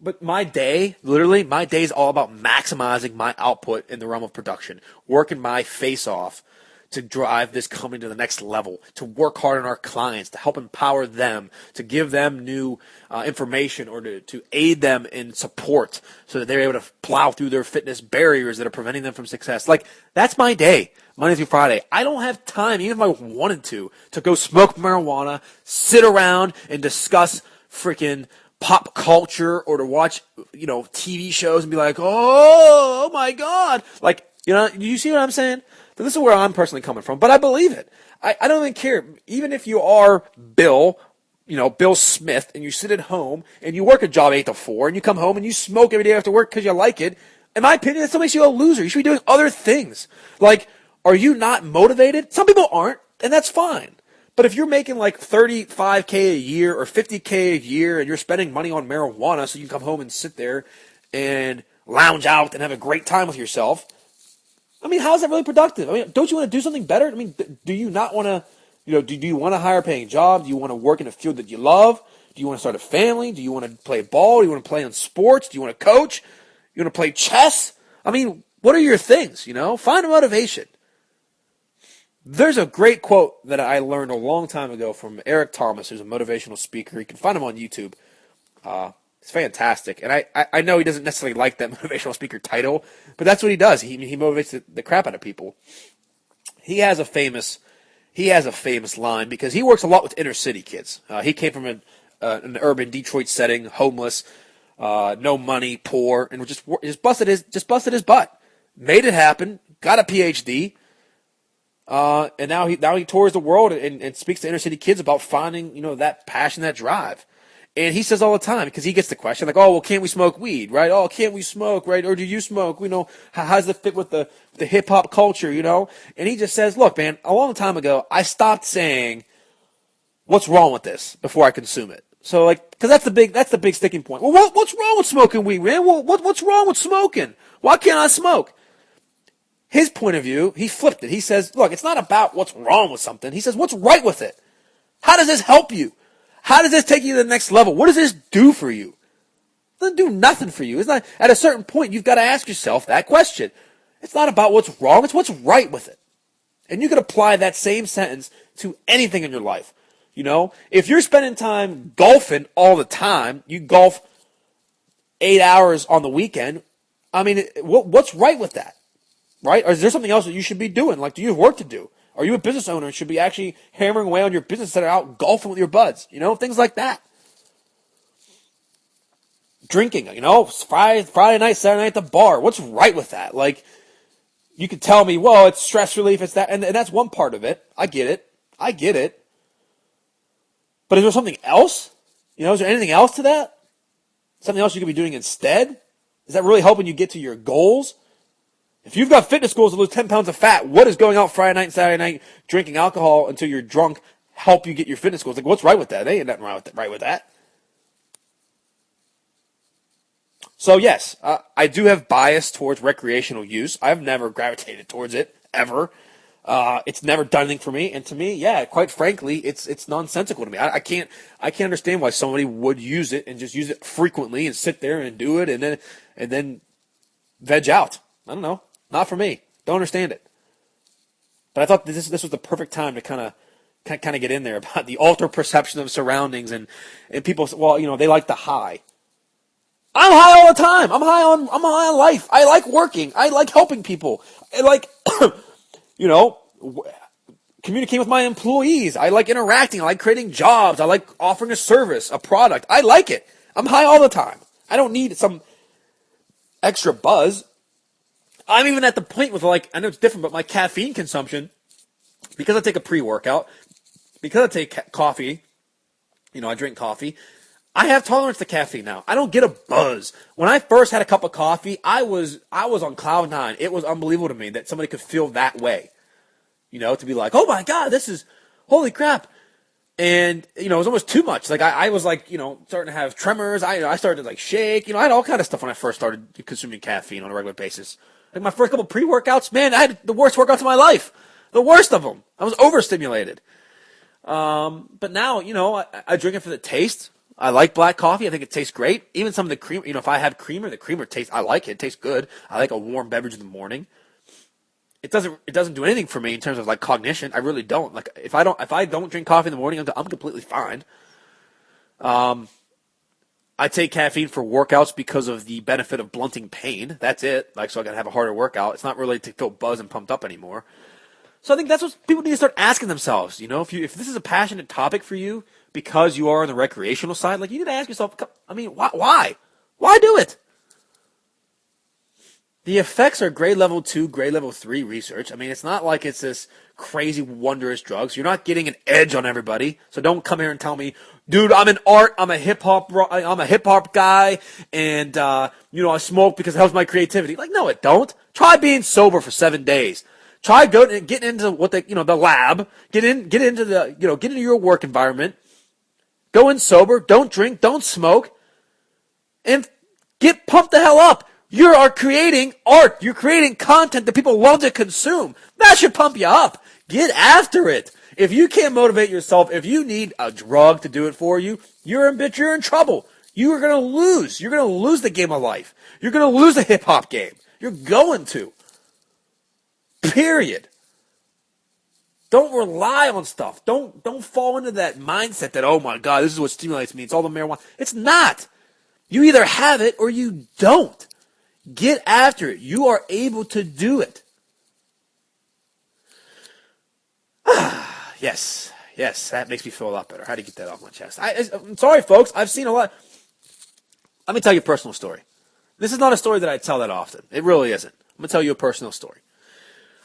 But my day is all about maximizing my output in the realm of production, working my face off to drive this company to the next level, to work hard on our clients, to help empower them, to give them new information or to aid them in support so that they're able to plow through their fitness barriers that are preventing them from success. Like, that's my day, Monday through Friday. I don't have time, even if I wanted to go smoke marijuana, sit around and discuss freaking pop culture or to watch, TV shows and be like, oh my God. Like, you see what I'm saying? So this is where I'm personally coming from, but I believe it. I don't even care. Even if you are Bill Smith, and you sit at home and you work a job 8 to 4 and you come home and you smoke every day after work because you like it, in my opinion, that still makes you a loser. You should be doing other things. Like, are you not motivated? Some people aren't, and that's fine. But if you're making like $35K a year or $50K a year and you're spending money on marijuana so you can come home and sit there and lounge out and have a great time with yourself, I mean, how is that really productive? I mean, don't you want to do something better? I mean, do you not want to, do you want a higher paying job? Do you want to work in a field that you love? Do you want to start a family? Do you want to play ball? Do you want to play on sports? Do you want to coach? You want to play chess? I mean, what are your things, Find a motivation. There's a great quote that I learned a long time ago from Eric Thomas, who's a motivational speaker. You can find him on YouTube. It's fantastic. And I know he doesn't necessarily like that motivational speaker title, but that's what he does. He motivates the crap out of people. He has a famous line because he works a lot with inner city kids. He came from an urban Detroit setting, homeless, no money, poor, and just busted his butt. Made it happen, got a PhD, and now he tours the world and speaks to inner city kids about finding, that passion, that drive. And he says all the time, because he gets the question, like, oh, well, can't we smoke weed, right? Oh, can't we smoke, right? Or do you smoke? How does it fit with the hip-hop culture, And he just says, look, man, a long time ago, I stopped saying, what's wrong with this before I consume it? So, because that's the big sticking point. Well, what's wrong with smoking weed, man? Well, what's wrong with smoking? Why can't I smoke? His point of view, he flipped it. He says, look, it's not about what's wrong with something. He says, what's right with it? How does this help you? How does this take you to the next level? What does this do for you? It doesn't do nothing for you. It's not, at a certain point, you've got to ask yourself that question. It's not about what's wrong, it's what's right with it. And you can apply that same sentence to anything in your life. You know, if you're spending time golfing all the time, you golf 8 hours on the weekend, I mean, what's right with that? Right? Or is there something else that you should be doing? Like, do you have work to do? Are you a business owner and should be actually hammering away on your business instead of out golfing with your buds? You know, things like that. Drinking, you know, Friday night, Saturday night at the bar. What's right with that? Like, you could tell me, well, it's stress relief, it's that, and that's one part of it. I get it. But is there something else? You know, is there anything else to that? Something else you could be doing instead? Is that really helping you get to your goals? If you've got fitness goals to lose 10 pounds of fat, what is going out Friday night and Saturday night, drinking alcohol until you're drunk, help you get your fitness goals? Like, what's right with that? There ain't nothing right with that. So yes, I do have bias towards recreational use. I've never gravitated towards it, ever. It's never done anything for me, and to me, yeah, quite frankly, it's nonsensical to me. I can't understand why somebody would use it and just use it frequently and sit there and do it and then veg out. I don't know, not for me. Don't understand it. But I thought this was the perfect time to kind of get in there about the altered perception of surroundings and people. Well, you know, they like the high. I'm high all the time. I'm high on life. I like working. I like helping people. I like, you know, communicating with my employees. I like interacting. I like creating jobs. I like offering a service, a product. I like it. I'm high all the time. I don't need some extra buzz. I'm even at the point with, like, I know it's different, but my caffeine consumption, because I take a pre-workout, because I take coffee, you know, I drink coffee, I have tolerance to caffeine now. I don't get a buzz. When I first had a cup of coffee, I was on cloud nine. It was unbelievable to me that somebody could feel that way. You know, to be like, oh my God, this is, holy crap. And, you know, it was almost too much. Like, I was like, you know, starting to have tremors. I started to, like, shake. You know, I had all kind of stuff when I first started consuming caffeine on a regular basis. Like, my first couple pre-workouts, man, I had the worst workouts of my life. The worst of them. I was overstimulated. But now, you know, I drink it for the taste. I like black coffee. I think it tastes great. Even some of the cream, you know, if I have creamer, the creamer tastes, I like it. It tastes good. I like a warm beverage in the morning. It doesn't do anything for me in terms of, like, cognition. I really don't. Like, if I don't drink coffee in the morning, I'm completely fine. I take caffeine for workouts because of the benefit of blunting pain. That's it. Like, so I can have a harder workout. It's not really to feel buzzed and pumped up anymore. So I think that's what people need to start asking themselves. You know, if this is a passionate topic for you because you are on the recreational side, like, you need to ask yourself, I mean, why? Why do it? The effects are grade level 2, grade level 3 research. I mean, it's not like it's this crazy, wondrous drug. So you're not getting an edge on everybody. So don't come here and tell me, dude, I'm an art, I'm a hip hop guy, and you know, I smoke because it helps my creativity. Like, no, it don't. Try being sober for 7 days. Try getting into the lab. Get into your work environment. Go in sober. Don't drink. Don't smoke. And get pumped the hell up. You are creating art. You're creating content that people love to consume. That should pump you up. Get after it. If you can't motivate yourself, if you need a drug to do it for you, you're in trouble. You are going to lose. You're going to lose the game of life. You're going to lose the hip hop game. You're going to. Period. Don't rely on stuff. Don't fall into that mindset that, oh my God, this is what stimulates me. It's all the marijuana. It's not. You either have it or you don't. Get after it. You are able to do it. Yes, that makes me feel a lot better. How to get that off my chest. I'm sorry, folks. I've seen a lot. Let me tell you a personal story. This is not a story that I tell that often. It really isn't. I'm going to tell you a personal story.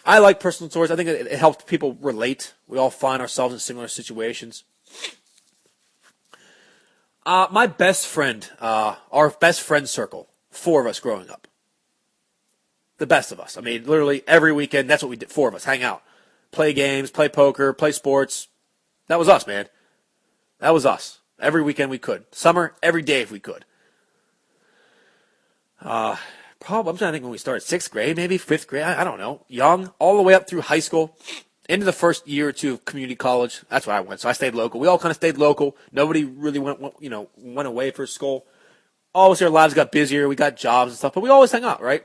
I like personal stories. I think it helps people relate. We all find ourselves in similar situations. My best friend, our best friend circle, 4 of us growing up. The best of us. I mean, literally every weekend, that's what we did. 4 of us, hang out. Play games, play poker, play sports. That was us, man. That was us. Every weekend we could. Summer, every day if we could. Probably, I'm trying to think when we started. 6th grade, maybe 5th grade. I don't know. Young, all the way up through high school. into the first year or two of community college, that's where I went. So I stayed local. We all kind of stayed local. Nobody really went away for school. Always our lives got busier. We got jobs and stuff, but we always hung out, right?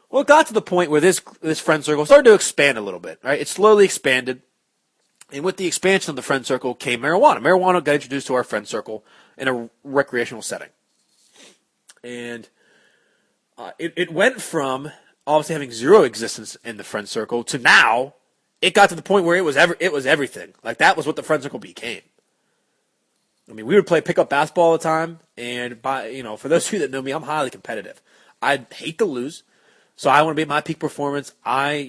Well, it got to the point where this friend circle started to expand a little bit, right? It slowly expanded. And with the expansion of the friend circle came marijuana. Marijuana got introduced to our friend circle in a recreational setting. And it went from obviously having zero existence in the friend circle to now it got to the point where it was everything. Like, that was what the friend circle became. I mean, we would play pickup basketball all the time, and for those of you that know me, I'm highly competitive. I hate to lose, so I want to be at my peak performance. I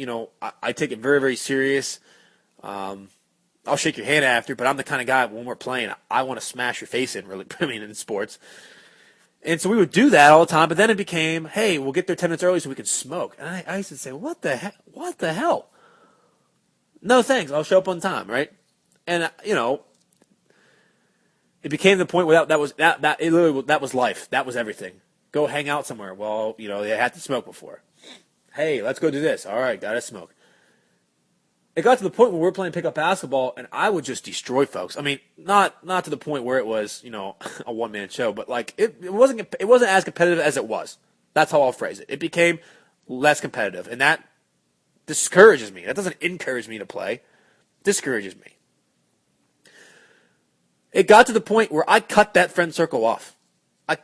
take it very, very serious. I'll shake your hand after, but I'm the kind of guy, when we're playing, I want to smash your face in, really, in sports. And so we would do that all the time, but then it became, hey, we'll get there 10 minutes early so we can smoke. And I used to say, what the hell? No thanks, I'll show up on time, right? And, it became the point where that was life. That was everything. Go hang out somewhere. Well, they had to smoke before. Hey, let's go do this. All right, gotta smoke. It got to the point where we're playing pickup basketball, and I would just destroy folks. I mean, not to the point where it was, a one-man show, but like it wasn't as competitive as it was. That's how I'll phrase it. It became less competitive, and that discourages me. That doesn't encourage me to play. Discourages me. It got to the point where I cut that friend circle off. I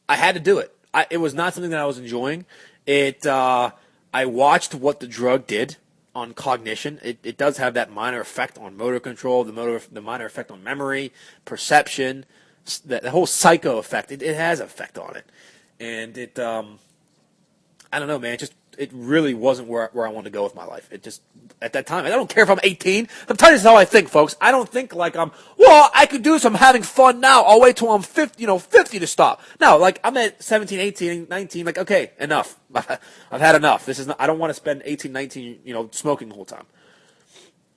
had to do it. It was not something that I was enjoying. I watched what the drug did on cognition. It does have that minor effect on motor control, the minor effect on memory, perception, the whole psycho effect. It has an effect on it. And I don't know, man. It really wasn't where I wanted to go with my life. It just, at that time, I don't care if I'm 18. I'm telling you, this is how I think, folks. I don't think like I could do this. I'm having fun now. I'll wait till I'm 50 to stop. No, like, I'm at 17, 18, 19, like, okay, enough. I've had enough. I don't want to spend 18, 19, smoking the whole time.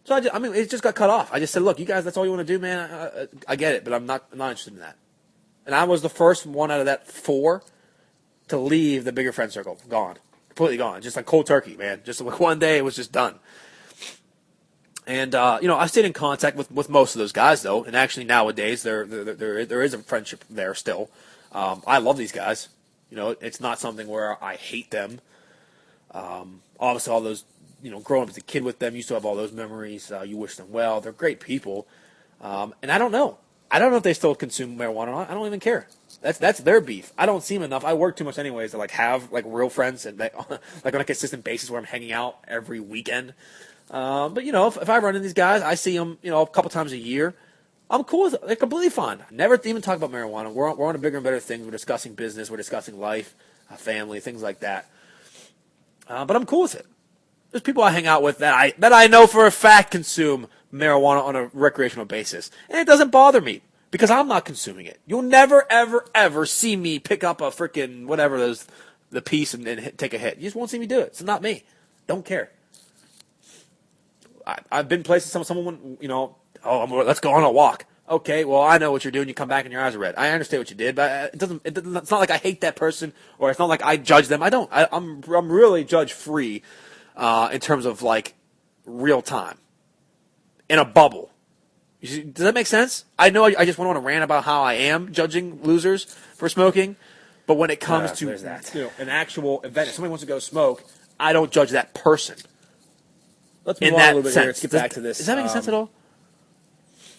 So it just got cut off. I just said, look, you guys, that's all you want to do, man. I get it, but I'm not interested in that. And I was the first one out of that 4 to leave the bigger friend circle. Gone. Completely gone. Just like cold turkey, man. Just like one day it was just done. And, I stayed in contact with most of those guys, though. And actually nowadays there is a friendship there still. I love these guys. It's not something where I hate them. Obviously all those, growing up as a kid with them, used to have all those memories. You wish them well. They're great people. And I don't know. I don't know if they still consume marijuana or not. I don't even care. That's their beef. I don't see them enough. I work too much anyways to have real friends and like on a consistent basis where I'm hanging out every weekend. But if I run into these guys, I see them a couple times a year. I'm cool with it. They're completely fine. Never even talk about marijuana. We're on to bigger and better things. We're discussing business. We're discussing life, family, things like that. But I'm cool with it. There's people I hang out with that I know for a fact consume marijuana on a recreational basis, and it doesn't bother me. Because I'm not consuming it. You'll never, ever, ever see me pick up a freaking whatever the piece and take a hit. You just won't see me do it. It's not me. Don't care. I've been places, someone, let's go on a walk. Okay, well, I know what you're doing. You come back and your eyes are red. I understand what you did, but it's not like I hate that person or it's not like I judge them. I don't. I'm really judge free in terms of like real time in a bubble. Does that make sense? I know I just went on a rant about how I am judging losers for smoking, but when it comes to an actual event, if somebody wants to go smoke, I don't judge that person. Let's move on a little bit here. Let's get back to this. Does that make sense at all?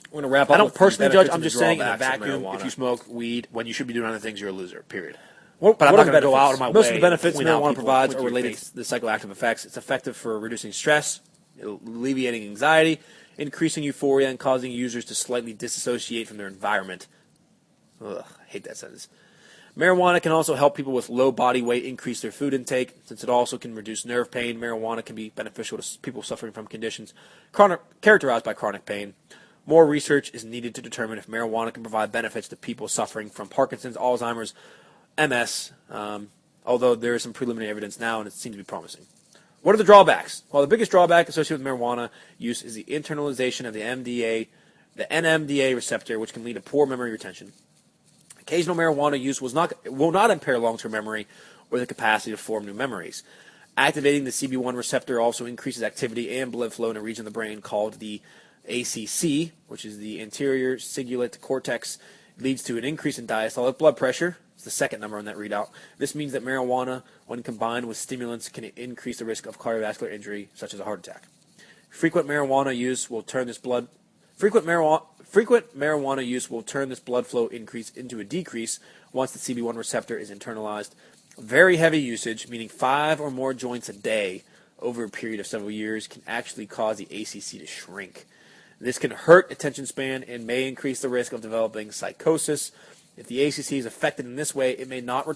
We're going to wrap up. I don't personally judge. I'm just saying in a vacuum, if you smoke weed when you should be doing other things, you're a loser, period. But I'm not going to go out of my way. Most of the benefits marijuana provides are related to the psychoactive effects. It's effective for reducing stress, alleviating anxiety, increasing euphoria, and causing users to slightly disassociate from their environment. Ugh, I hate that sentence. Marijuana can also help people with low body weight increase their food intake. Since it also can reduce nerve pain, marijuana can be beneficial to people suffering from conditions characterized by chronic pain. More research is needed to determine if marijuana can provide benefits to people suffering from Parkinson's, Alzheimer's, MS, although there is some preliminary evidence now, and it seems to be promising. What are the drawbacks? Well, the biggest drawback associated with marijuana use is the internalization of the NMDA receptor, which can lead to poor memory retention. Occasional marijuana use will not impair long-term memory or the capacity to form new memories. Activating the CB1 receptor also increases activity and blood flow in a region of the brain called the ACC, which is the anterior cingulate cortex. It leads to an increase in diastolic blood pressure. It's the second number on that readout. This means that marijuana, when combined with stimulants, can increase the risk of cardiovascular injury, such as a heart attack. Frequent marijuana use will turn this blood flow increase into a decrease once the CB1 receptor is internalized. Very heavy usage, meaning 5 or more joints a day over a period of several years, can actually cause the ACC to shrink. This can hurt attention span and may increase the risk of developing psychosis. If the ACC is affected in this way, it may never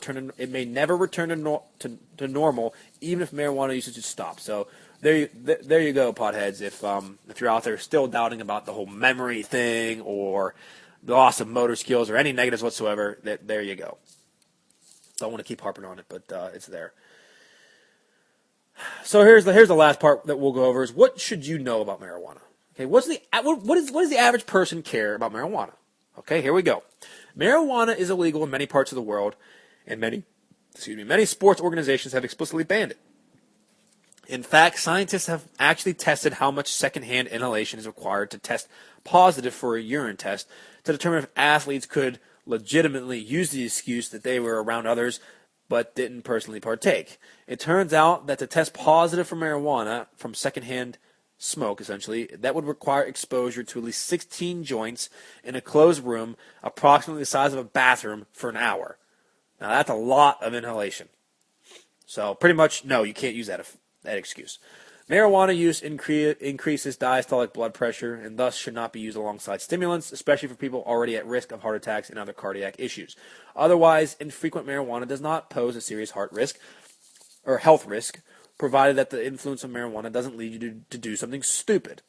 return to normal, even if marijuana usage is stopped. So there you go, potheads. If you're out there still doubting about the whole memory thing or the loss of motor skills or any negatives whatsoever, there you go. Don't want to keep harping on it, but it's there. So here's the last part that we'll go over: is what should you know about marijuana? Okay, what does the average person care about marijuana? Okay, here we go. Marijuana is illegal in many parts of the world, and many sports organizations have explicitly banned it. In fact, scientists have actually tested how much secondhand inhalation is required to test positive for a urine test to determine if athletes could legitimately use the excuse that they were around others but didn't personally partake. It turns out that to test positive for marijuana from secondhand smoke, essentially, that would require exposure to at least 16 joints in a closed room, approximately the size of a bathroom, for an hour. Now, that's a lot of inhalation. So, pretty much, no, you can't use that excuse. Marijuana use increases diastolic blood pressure and thus should not be used alongside stimulants, especially for people already at risk of heart attacks and other cardiac issues. Otherwise, infrequent marijuana does not pose a serious heart risk or health risk, provided that the influence of marijuana doesn't lead you to do something stupid.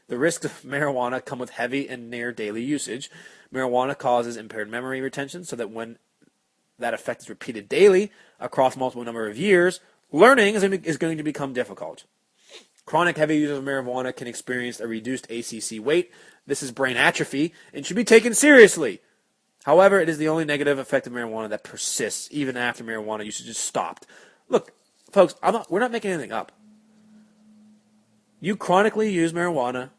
The risks of marijuana come with heavy and near daily usage. Marijuana causes impaired memory retention, so that when that effect is repeated daily across multiple number of years, learning is going to become difficult. Chronic heavy users of marijuana can experience a reduced ACC weight. This is brain atrophy and should be taken seriously. However, it is the only negative effect of marijuana that persists even after marijuana usage is stopped. Look, folks, we're not making anything up. You chronically use marijuana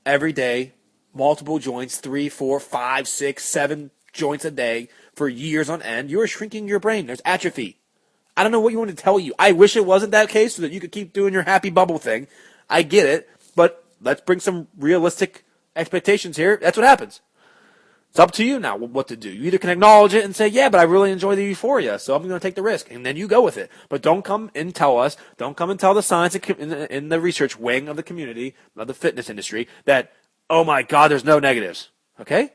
every day, multiple joints, 3, 4, 5, 6, 7 joints a day for years on end. You are shrinking your brain. There's atrophy. I don't know what you want to tell you. I wish it wasn't that case so that you could keep doing your happy bubble thing. I get it, but let's bring some realistic expectations here. That's what happens. It's up to you now what to do. You either can acknowledge it and say, yeah, but I really enjoy the euphoria, so I'm going to take the risk. And then you go with it. But don't come and tell the science in the research wing of the community, of the fitness industry, that, oh my God, there's no negatives. Okay?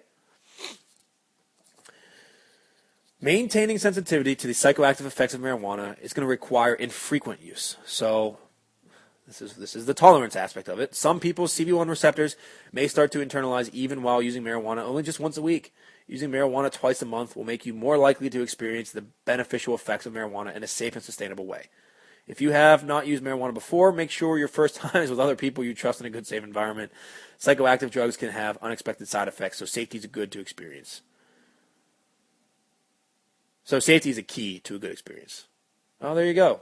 Maintaining sensitivity to the psychoactive effects of marijuana is going to require infrequent use. So this is the tolerance aspect of it. Some people's CB1 receptors may start to internalize even while using marijuana only just once a week. Using marijuana twice a month will make you more likely to experience the beneficial effects of marijuana in a safe and sustainable way. If you have not used marijuana before, make sure your first time is with other people you trust in a good, safe environment. Psychoactive drugs can have unexpected side effects, so safety is good to experience. So safety is a key to a good experience. Oh, there you go.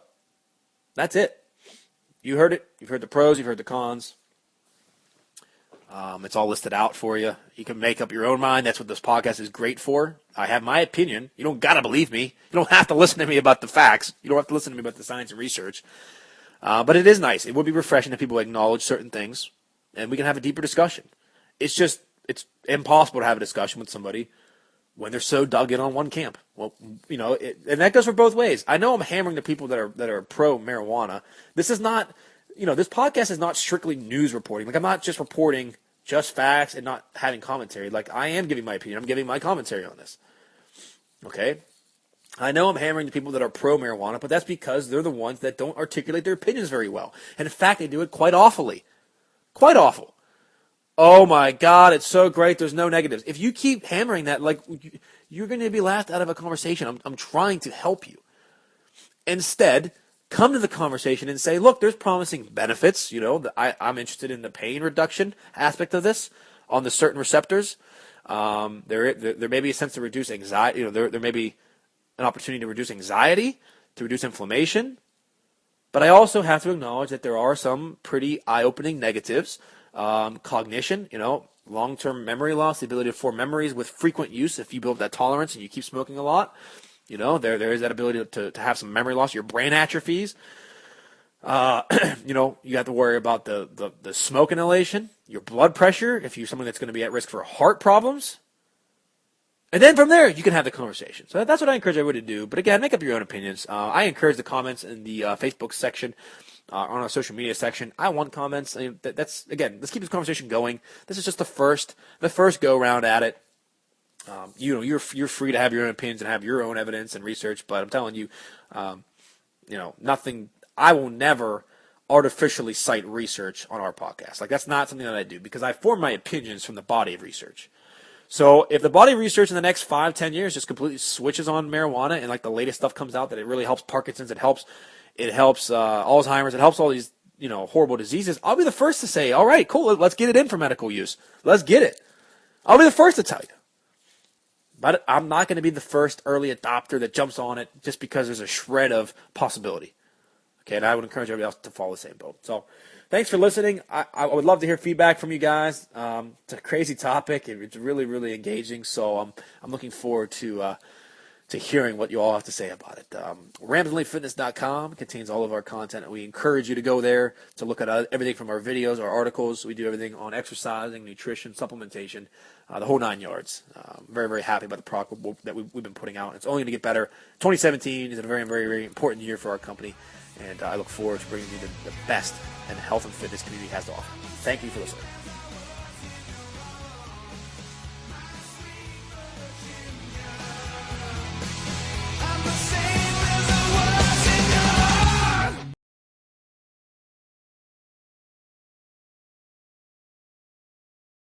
That's it. You heard it. You've heard the pros. You've heard the cons. It's all listed out for you. You can make up your own mind. That's what this podcast is great for. I have my opinion. You don't got to believe me. You don't have to listen to me about the facts. You don't have to listen to me about the science and research. But it is nice. It would be refreshing if people acknowledge certain things, and we can have a deeper discussion. It's impossible to have a discussion with somebody when they're so dug in on one camp. Well, and that goes for both ways. I know I'm hammering the people that are pro marijuana. This is not, this podcast is not strictly news reporting. Like, I'm not just reporting just facts and not having commentary. Like, I am giving my opinion. I'm giving my commentary on this. Okay? I know I'm hammering the people that are pro marijuana, but that's because they're the ones that don't articulate their opinions very well. And in fact, they do it quite awfully. Quite awful. Oh my God, it's so great, there's no negatives. If you keep hammering that, like, you're going to be laughed out of a conversation. I'm trying to help you. Instead, come to the conversation and say, look, there's promising benefits. I'm interested in the pain reduction aspect of this on the certain receptors. There may be a sense to reduce anxiety. There may be an opportunity to reduce anxiety, to reduce inflammation. But I also have to acknowledge that there are some pretty eye-opening negatives. Cognition, long-term memory loss, the ability to form memories with frequent use. If you build that tolerance and you keep smoking a lot, there is that ability to have some memory loss. Your brain atrophies. You have to worry about the smoke inhalation, your blood pressure, if you're someone that's going to be at risk for heart problems. And then from there, you can have the conversation. So that's what I encourage everybody to do. But again, make up your own opinions. I encourage the comments in the Facebook section, on our social media section. I want comments. Let's keep this conversation going. This is just the first go round at it. You're free to have your own opinions and have your own evidence and research. But I'm telling you, nothing. I will never artificially cite research on our podcast. Like, that's not something that I do, because I form my opinions from the body of research. So if the body of research in the next 5-10 years just completely switches on marijuana and like the latest stuff comes out that it really helps Parkinson's, it helps Alzheimer's, it helps all these horrible diseases, I'll be the first to say, all right, cool, let's get it in for medical use. Let's get it. I'll be the first to tell you. But I'm not going to be the first early adopter that jumps on it just because there's a shred of possibility. Okay, and I would encourage everybody else to follow the same boat. So, thanks for listening. I would love to hear feedback from you guys. It's a crazy topic. It's really, really engaging. So I'm looking forward to hearing what you all have to say about it. RamsLeeFitness.com contains all of our content, and we encourage you to go there to look at everything from our videos, our articles. We do everything on exercising, nutrition, supplementation, the whole 9 yards. Very, very happy about the product that we've been putting out. It's only going to get better. 2017 is a very, very, very important year for our company. And I look forward to bringing you the best and health and fitness community has to offer. Thank you for listening.